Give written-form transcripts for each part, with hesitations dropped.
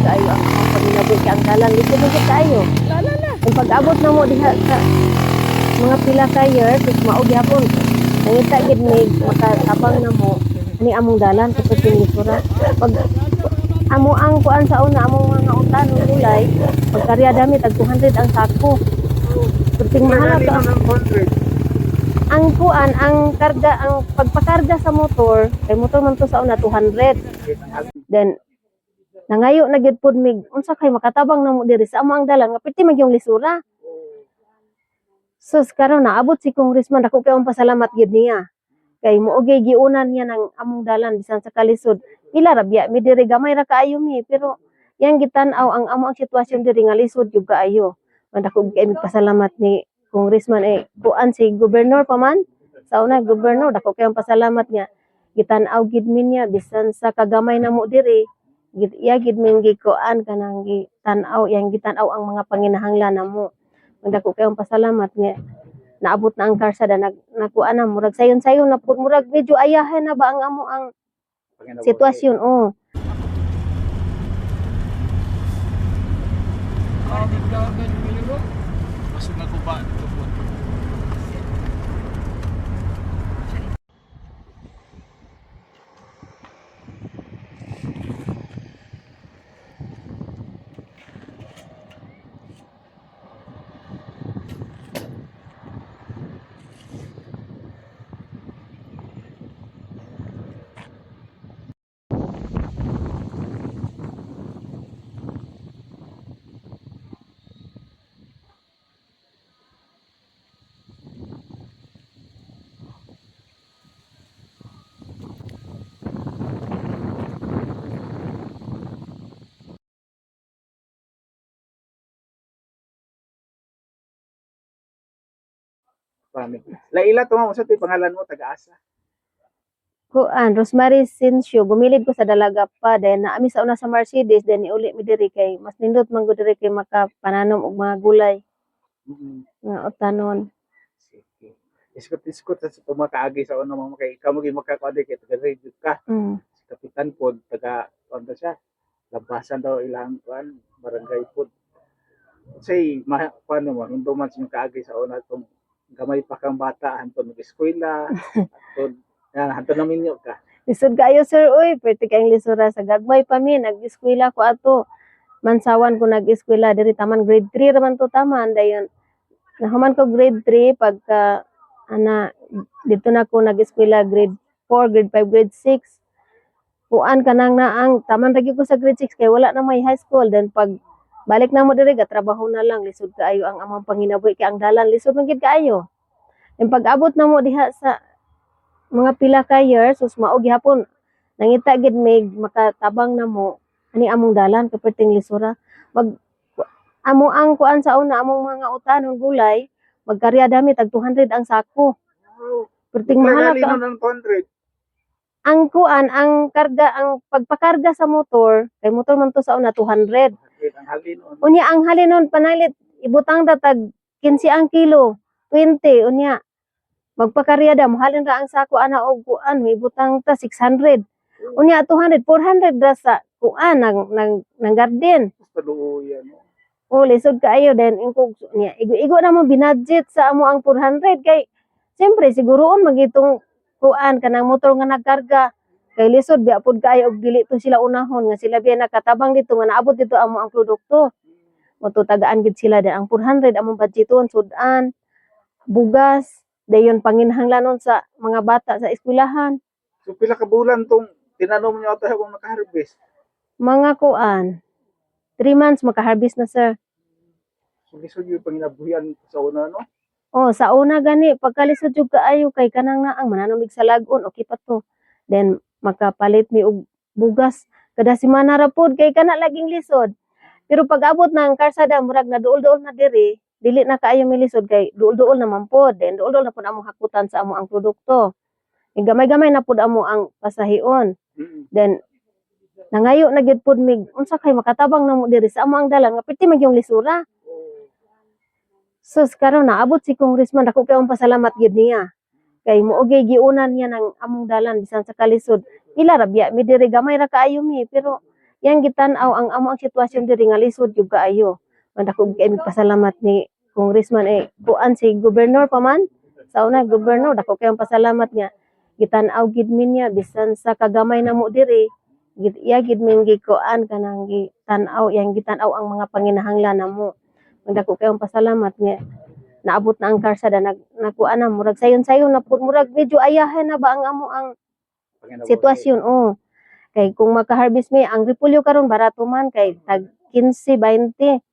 kaayo ang paginabuhi kay ang dalan lisod gid kaayo. Kung pag-abot na mo diha sa mga pila ka years, ug mao gyapon. Nangita gid ni makatabang na mo ani among dalan sa lisura. Pag amo ang kuan sa una among mga utan ulay, pagkarya dami tag 200 ang sako. Perting mahal ka ang kuan ang karga ang pagpakarga sa motor kay motor man to sa una 200. Then nangayo na gid pud mig unsa kay makatabang na mo diri sa amo ang dalan nga piti magyong lisura. Sus karon naabot si Congressman ako kay pasalamat gid niya. Kay moogay giunan niya ng among dalan bisan sa kalisod. Ila ra biya mi diri gamay ra kaayo mi pero yang gitan-aw ang amo ang sitwasyon diri nga lisod jud kaayo. Man ako kay pasalamat ni Congressman kuan si gobernador pa man. Sa una gobernador dako kay pasalamat nga gitan-aw gid mi niya bisan sa kagamay na mo diri. Iya gid min gikuan kanang gitan-aw yang gitan-aw ang mga panginahanglan namo. Dako kay pasalamat nga naabot na ang karsada nagkuan na murag sayon-sayon na pud murag medyo ayahan na ba ang amo ang sitwasyon Masuk na ko ba? Laila to mo sa pangalan mo taga-asa. kuan Rosemary Sincio gumilid ko sa dalaga pa then naami sa una sa Mercedes then niuli mi diri kay mas nindot man gud diri kay makapananom og mga gulay nga utanon. Sige. Iskot sa pumakaagi sa una mo kay ikaw mo gi makakadi kay taga-radio ka. Si kapitan pod taga ano siya. Labasan daw ilang kuan barangay pod. Say paano mo hindo man sa kaagi sa una tong gamay pa kang bata hanton mag-eskwela hanton hanton namin yo ka. Lisod kayo sir oy perti kayong lisura sa gagmay pa mi nag-eskwela ko ato. Mansawan ko nag-eskwela diri taman grade 3 ra man to taman dayon. Nahuman ko grade 3 pagka dito na ko nag-eskwela grade 4, grade 5, grade 6. Kuan kanang naang taman ra gyud ko sa grade 6 kay wala na may high school then pag balik na mo diri gatrabaho na lang lisod kaayo ang among panginabuhi kay ang dalan lisod man gid kaayo. Then pag abot na mo diha sa mga pila ka years sus mao gihapon nangita gid mig makatabang na mo ani among dalan kaperting lisura. Mag amo ang kuan sa una among mga utanon gulay magkarya dami tag 200 ang sako. Perting mahal ka ng 200. ang kuan ang karga ang pagpakarga sa motor kay motor man to sa una 200. Ang halinon. Unya ang halinon panalit ibutang datag 15 ang kilo 20 unya magpakarya da mohalin ra ang sako ana og kuan ibutang ta 600 unya 200 400 ra sa kuan nang garden. Paluoyan mo. Lisod kaayo then ingkog niya igo na mo binudget sa amo ang 400 kay siyempre siguroon magitong kuan kanang motor nga nagkarga kay lisod biya pud kaayo og dili to sila unahon nga sila biya nakatabang dito nga naabot dito amo ang produkto. Matutagaan gid sila din ang 400 among budgeton sudan bugas dayon panginahanglanon sa mga bata sa eskwelahan. So pila ka bulan tong tinanom niyo ato habang naka-harvest? Mga kuan 3 months maka-harvest na sir. So lisod yung panginabuhian sa una no? Sa una gani pagkalisod jud kaayo kay kanang naang mananamig sa lagon okay pa to. Then makapalit mi og bugas kada semana ra pod kay kana laging lisod. Pero pag abot na ang karsada murag na duol-duol na diri, dili na kaayo mi lisod kay duol-duol naman pod. Then duol-duol na pod among hakutan sa amo ang produkto. Gamay-gamay na pod amo ang pasahion. Then nangayo na gid pod mig unsa kay makatabang na mo diri sa amo ang dalan nga piti magyong lisura. Sus karon naabot si Congressman dako kay pasalamat gid niya. Kay moogay giunan niya ng among dalan bisan sa kalisod. Ila ra biya mi diri gamay ra kaayo mi pero yang gitan-aw ang amo ang sitwasyon diri nga lisod jud kaayo. Dako kay pasalamat ni Congressman kuan si gobernador pa man. Sa una gobernador dako kay pasalamat nga gitan-aw gid min niya bisan sa kagamay namo diri. Iya gid min gikuan kanang gitan-aw yang gitan-aw ang mga panginahanglan namo. Dako kay pasalamat nga naabot na ang karsada nakuan na murag sayon-sayon na pud murag medyo ayahan na ba ang amo ang Panginoon. sitwasyon kay kung maka-harvest mi ang repolyo karon barato man kay tag 15 20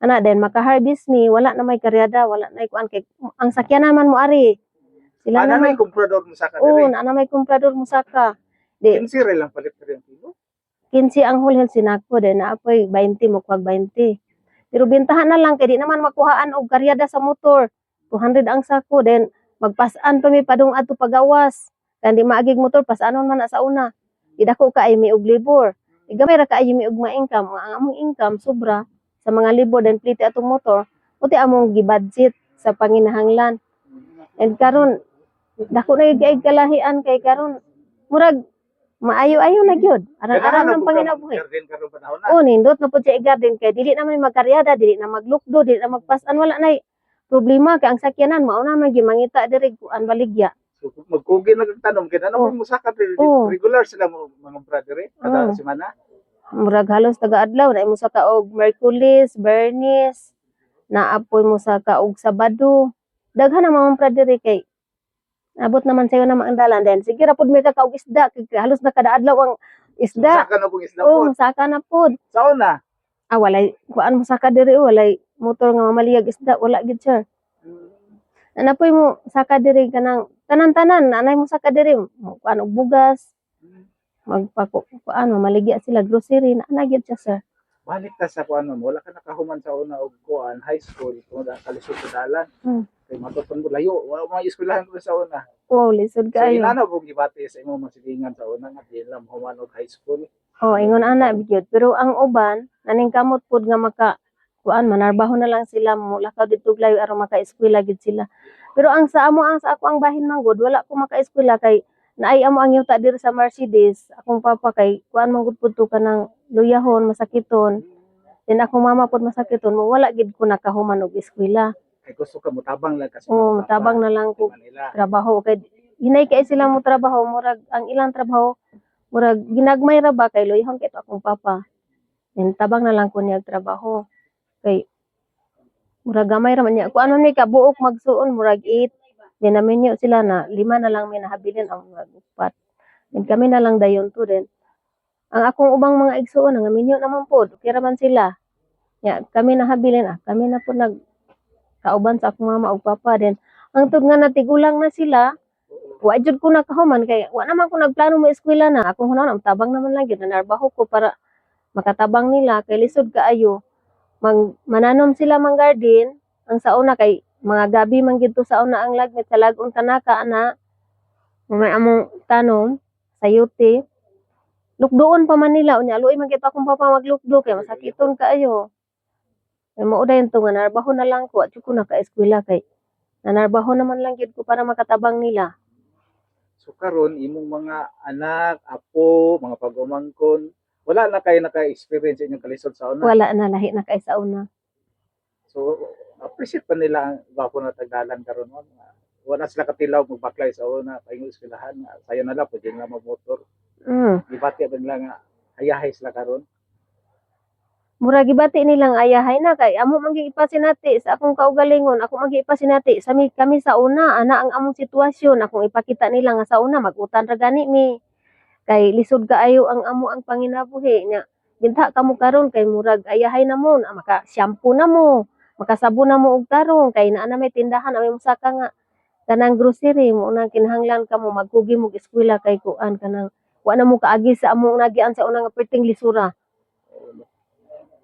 ana then maka-harvest mi wala na may karyada wala na kuan kay ang sakyan naman mo ari sila Ana may naman comprador mo sa oo kanila. na may komprador mo saka di Kinsire lang palit ka rin kilo. 15 ang wholesale sinako then naapoy 20 mo kuwag 20 pero bintahan na lang kay di naman makuhaan og karyada sa motor 200 ang sako then magpasan pa mi padung adto pagawas kan di maagig motor pasanon man na sa una idako ka ay mi og labor gamay ra kaayo mi og ma-income ang among income sobra sa mga labor then plite atong motor uti among gi-budget sa panginahanglan and karon dako na gyud kalahian kay karon murag maayo-ayo na gyud aran-aran ang panginabuhi. Garden karon panahon na. Oo, nindot na po siya i-garden kay dili naman magkaryada, dili na maglukdo, dili na magpasan, wala na problema kay ang sakyanan mao na man gimangita diri kuan baligya. So, magkugi na kang tanom kaya ano mo sakat Oo. regular sila mga brother kada semana. Murag halos taga-adlaw na imo sa kaog Merkulis, Bernis, naapoy mo sa kaog Sabado. Daghan ang mga pradiri kay abot naman sayo na ang dalan then sige ra pud may kakaog isda kay halos na kada adlaw ang isda. Saka na pong isda Oo, po. saka na pud. Sa una. Walay kuan mo saka diri walay motor nga mamaliyag isda wala gid sir. Napoy mo saka diri kanang tanan-tanan anay mo saka diri mo kuan og bugas magpako kuan maligya sila grocery na gyud siya sir. Balik ta sa kuan mo, wala ka nakahuman sa una og kuan high school kung kalisod sa dalan. Kay matupon ko layo, wala mo eskwelahan ko sa una. Wow, lisod So kaayo. inana po gibati sa imo masilingan sa una nga di lang human og high school. Oh, ingon ana bigyod pero ang uban naning kamot pud nga maka kuan manarbaho na lang sila mo lakaw didto layo aron maka-eskwela gid sila. Pero ang sa ako ang bahin manggod wala ko maka-eskwela kay naay amo ang yuta diri sa Mercedes. Akong papa kay kuan manggod pud to kanang luyahon masakiton. Then akong mama pud masakiton mo wala gid ko nakahuman og eskwela. Kay gusto ka mutabang lang kasi. Oh, tabang na lang ko Manila. trabaho kay hinay kay sila mo trabaho murag ang ilang trabaho murag ginagmay ra ba kay luyahon kay to akong papa. Then tabang na lang ko niya trabaho. Kay murag gamay ra man niya. Kung ano ni kabuok magsuon murag 8. Then naminyo sila na 5 na lang may nahabilin ang murag 4. Then kami na lang dayon to din. Ang akong ubang mga igsuon nga minyo naman pod. Okay ra man sila. Ya, kami nahabilin kami na po nag kauban sa akong mama ug papa din. Ang tud nga natigulang na sila, wa jud ko nakahuman kay wa naman ko nagplano mo eskwela na. Akong hunahon ang tabang naman lang gyud nanarbaho ko para makatabang nila kay lisod kaayo. Mananom sila mang garden ang sa una kay mga gabi man gid to sa una ang lagmit sa lag-on kanaka ana. May among tanom sayote. Lukdoon pa man nila unya luoy man gid akong papa maglukdo kay masakiton kaayo. Kay mao dayon to nga narbaho na lang ko at ko naka-eskwela kay nanarbaho naman lang gyud ko para makatabang nila. So karon imong mga anak, apo, mga pag-umangkon, wala na kayo naka-experience inyong kalisod sa una. Wala na lahi na kay sa una. So appreciate pa nila ang gwapo na tagdalan karon mo. Wala sila katilaw magbaklay sa una paingon eskwelahan. Sayo na lang pwede na mag-motor. Gibati ba nila nga hayahay sila karon. Mura gibati nilang ayahay na kay amo man gyud ipasinati sa akong kaugalingon ako man gyud ipasinati sa kami sa una ana ang among sitwasyon akong ipakita nila nga sa una mag-utan ra gani mi kay lisod kaayo ang amo ang panginabuhi nya gintha kamo karon kay murag ayahay na mo maka shampoo na mo makasabon na mo og tarong kay naa na may tindahan may musaka nga kanang grocery mo nang kinahanglan kamo magkugi mo og eskwela kay kuan kanang wa na mo kaagi sa among nagian sa una nga perting lisura.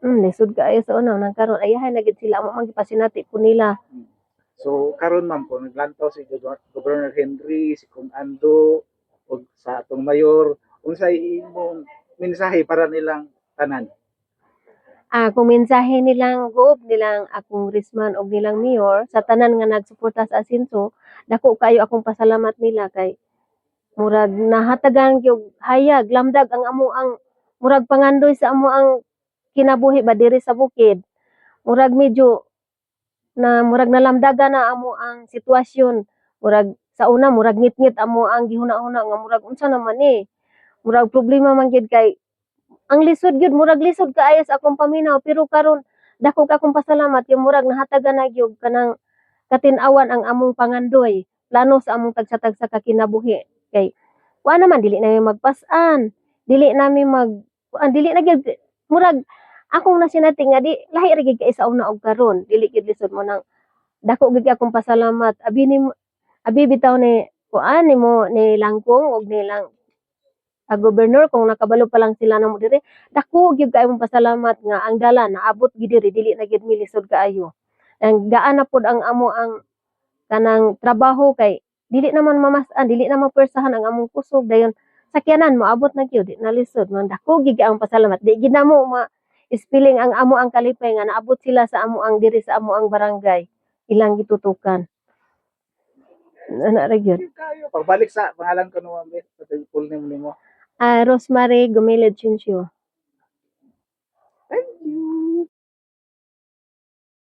Lisod kaayo sa una nang karon ayahay na gid sila amo man gipasinati ko nila. So karon ma'am po naglantaw si Governor Henry, si Kung Ando ug sa atong mayor unsay imong mensahe para nilang tanan? Kung mensahe nilang goob nilang akong Risman og nilang mayor sa tanan nga nagsuporta sa asenso, dako kayo akong pasalamat nila kay murag nahatagan gyud hayag lamdag ang amo ang murag pangandoy sa amo ang kinabuhi ba diri sa bukid. Murag medyo murag nalamdagan na amo ang sitwasyon. Murag sa una murag ngit-ngit amo ang gihuna-huna nga murag unsa naman ni. Murag problema man gyud kay ang lisod gyud murag lisod kaayo sa akong paminaw pero karon dako ka akong pasalamat yung murag nahatagan na gyud kanang katin-awan ang among pangandoy. Plano sa among tagsa-tagsa ka kinabuhi kay wa naman dili na magpas-an. Dili nami dili na gyud murag akong nasinati nga di lahi ra gyud kay sa una og karon dili gyud lisod mo nang dako gyud akong pasalamat abi bitaw ni kuan nimo ni langkong og nilang gobernador kung nakabalo pa lang sila namo diri dako gyud kay mong pasalamat nga ang dala naabot gyud diri dili na gyud mi lisod kaayo ang gaan na pod ang amo ang kanang trabaho kay dili naman mamas-an dili na mapersahan ang among kusog dayon sakyanan moabot na gyud di na lisod man dako gyud ang pasalamat di gyud namo spilling ang amo ang kalipay nga naabot sila sa amo ang diri sa amo ang barangay ilang gitutukan ana ra gyud. Kayo pagbalik sa pangalan ko no ma'am sa full name nimo. Rosemary Gomilid Chinchio.